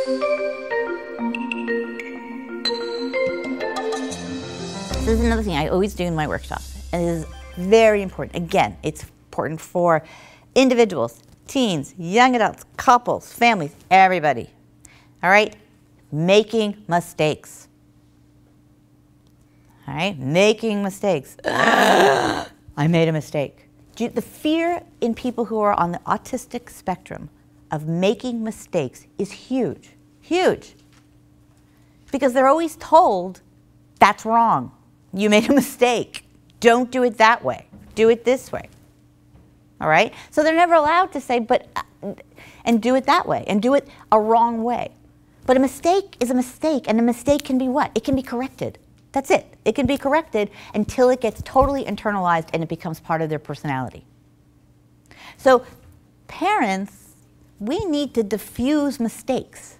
This is another thing I always do in my workshops, and it is very important. Again, it's important for individuals, teens, young adults, couples, families, everybody. All right? Making mistakes. All right? Making mistakes. I made a mistake. The fear in people who are on the autistic spectrum of making mistakes is huge. Huge. Because they're always told, that's wrong. You made a mistake. Don't do it that way. Do it this way. All right? So they're never allowed to say, and do it that way, and do it a wrong way. But a mistake is a mistake, and a mistake can be what? It can be corrected. That's it. It can be corrected until it gets totally internalized and it becomes part of their personality. So parents, we need to diffuse mistakes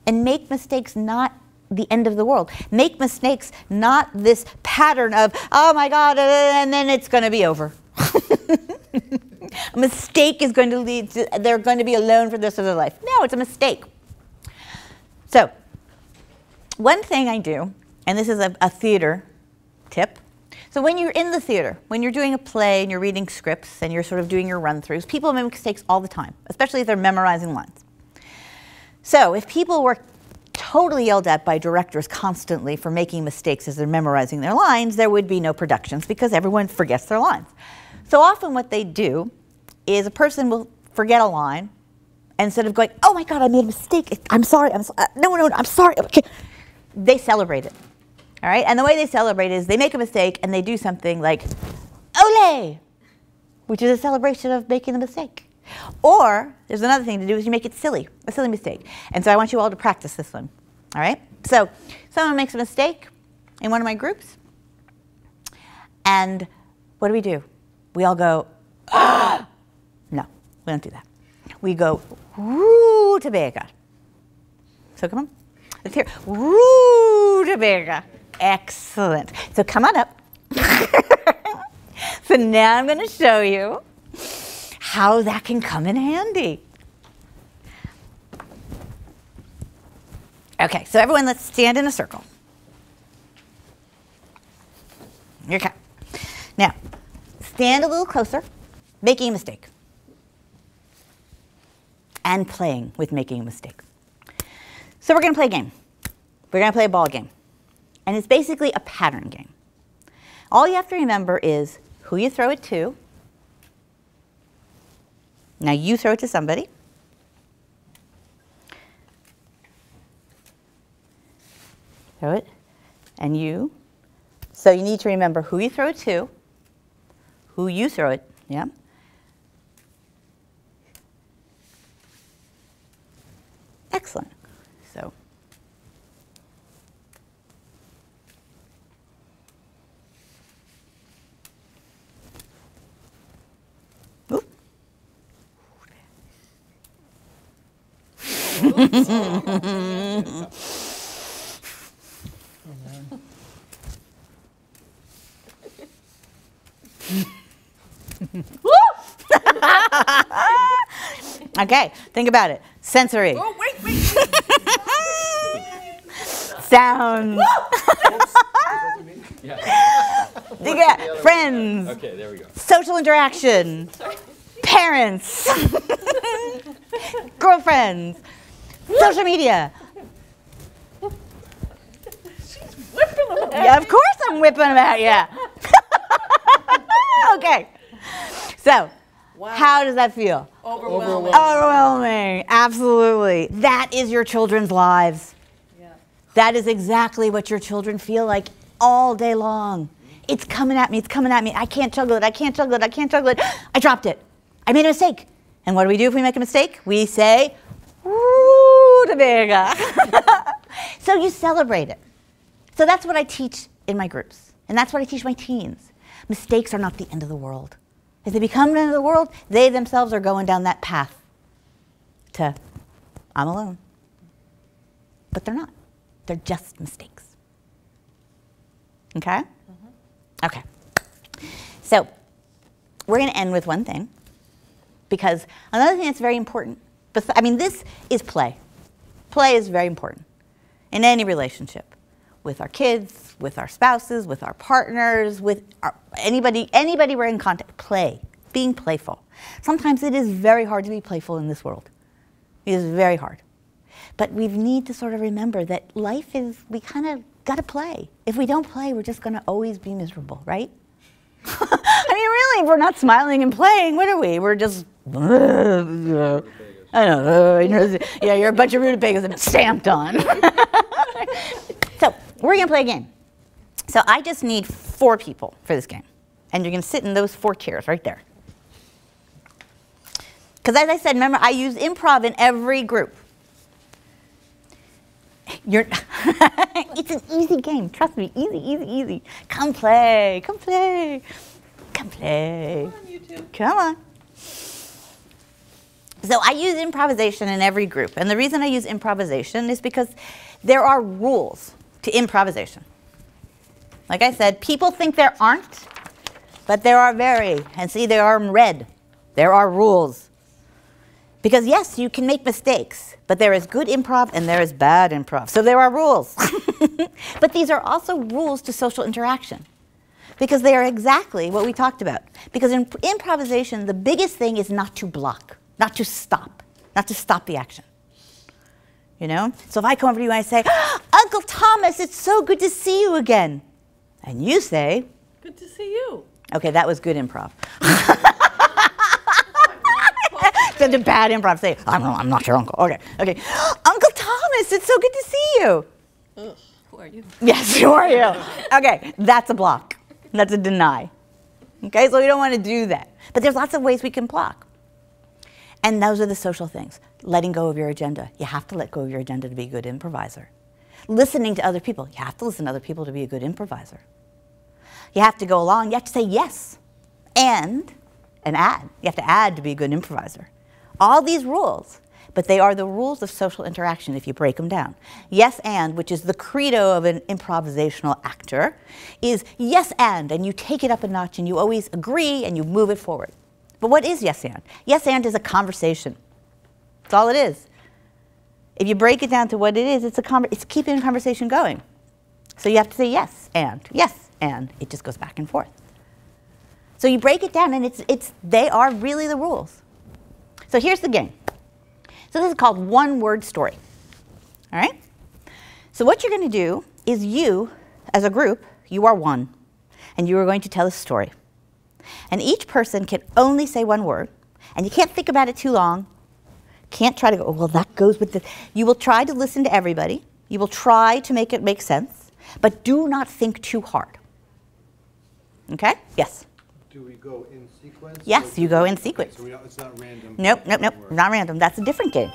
and make mistakes not the end of the world. Make mistakes not this pattern of, oh my God, and then it's going to be over. A mistake is going to lead to, they're going to be alone for the rest of their life. No, it's a mistake. So, one thing I do, and this is a theater tip. So when you're in the theater, when you're doing a play and you're reading scripts and you're sort of doing your run-throughs, people make mistakes all the time, especially if they're memorizing lines. So if people were totally yelled at by directors constantly for making mistakes as they're memorizing their lines, there would be no productions because everyone forgets their lines. So often what they do is a person will forget a line, and instead of going, oh my God, I made a mistake, I'm sorry, no, I'm sorry, okay. They celebrate it, all right? And the way they celebrate is they make a mistake and they do something like, ole, which is a celebration of making the mistake. Or there's another thing to do is you make it silly, a silly mistake. And so I want you all to practice this one, all right? So someone makes a mistake in one of my groups, and what do? We all go, ah! No, we don't do that. We go, rutabaga. So come on, let's hear, rutabaga. Excellent. So come on up. So now I'm going to show you how that can come in handy. Okay, so everyone, let's stand in a circle. Okay. Now, stand a little closer, making a mistake. And playing with making a mistake. So we're going to play a game. We're going to play a ball game. And it's basically a pattern game. All you have to remember is who you throw it to. Now you throw it to somebody. Throw it. And you. So you need to remember who you throw it to, who you throw it, yeah. Excellent. So. Ooh. Okay, think about it. Sensory. Oh, wait. Sound. Yeah. Friends. Okay, there we go. Social interaction. Parents. Girlfriends. Social media. Whipping them. Yeah, of course I'm whipping them at you. Okay. So, Wow. how does that feel? Overwhelming. Overwhelming. Absolutely. That is your children's lives. Yeah. That is exactly what your children feel like all day long. It's coming at me. It's coming at me. I can't juggle it. I can't juggle it. I can't juggle it. I dropped it. I made a mistake. And what do we do if we make a mistake? We say, rutabaga. So you celebrate it. So that's what I teach in my groups. And that's what I teach my teens. Mistakes are not the end of the world. If they become the end of the world, they themselves are going down that path to, I'm alone. But they're not. They're just mistakes. Okay? Mm-hmm. Okay. So we're going to end with one thing, because another thing that's very important, I mean, this is play. Play is very important in any relationship, with our kids, with our spouses, with our partners, with anybody we're in contact. Play, being playful. Sometimes it is very hard to be playful in this world. It is very hard. But we need to sort of remember that life is, we kind of got to play. If we don't play, we're just going to always be miserable, right? I mean, really, if we're not smiling and playing, what are we? We're just, I don't know, yeah, you're a bunch of rutabagas and stamped on. So we're going to play a game. So I just need 4 people for this game. And you're going to sit in those 4 chairs right there. Because as I said, remember, I use improv in every group. It's an easy game. Trust me, easy, easy, easy. Come play, come play, come play. Come on, you two. Come on. So I use improvisation in every group. And the reason I use improvisation is because there are rules to improvisation. Like I said, people think there aren't, but there are and see, they are in red. There are rules. Because yes, you can make mistakes, but there is good improv and there is bad improv. So there are rules. But these are also rules to social interaction, because they are exactly what we talked about. Because in improvisation, the biggest thing is not to block, not to stop the action. You know? So if I come over to you and I say, Uncle Thomas, it's so good to see you again. And you say, good to see you. Okay, that was good improv. Such a bad improv. Say, I'm not your uncle. Okay. Uncle Thomas, it's so good to see you. Ugh, who are you? Yes, who are you? Okay, that's a block. That's a deny. Okay, so we don't want to do that. But there's lots of ways we can block. And those are the social things. Letting go of your agenda. You have to let go of your agenda to be a good improviser. Listening to other people. You have to listen to other people to be a good improviser. You have to go along. You have to say yes and add. You have to add to be a good improviser. All these rules, but they are the rules of social interaction if you break them down. Yes and, which is the credo of an improvisational actor, is yes and you take it up a notch and you always agree and you move it forward. But what is yes and? Yes and is a conversation. That's all it is. If you break it down to what it is, it's keeping a conversation going. So you have to say yes, and it just goes back and forth. So you break it down, and they are really the rules. So here's the game. So this is called one-word story. All right? So what you're going to do is you, as a group, you are one, and you are going to tell a story. And each person can only say one word, and you can't think about it too long. Can't try to go, oh, well, that goes with this. You will try to listen to everybody. You will try to make it make sense, but do not think too hard. Okay? Yes? Do we go in sequence? Yes, you go in sequence. Okay, so it's not random? Nope, not random. That's a different game.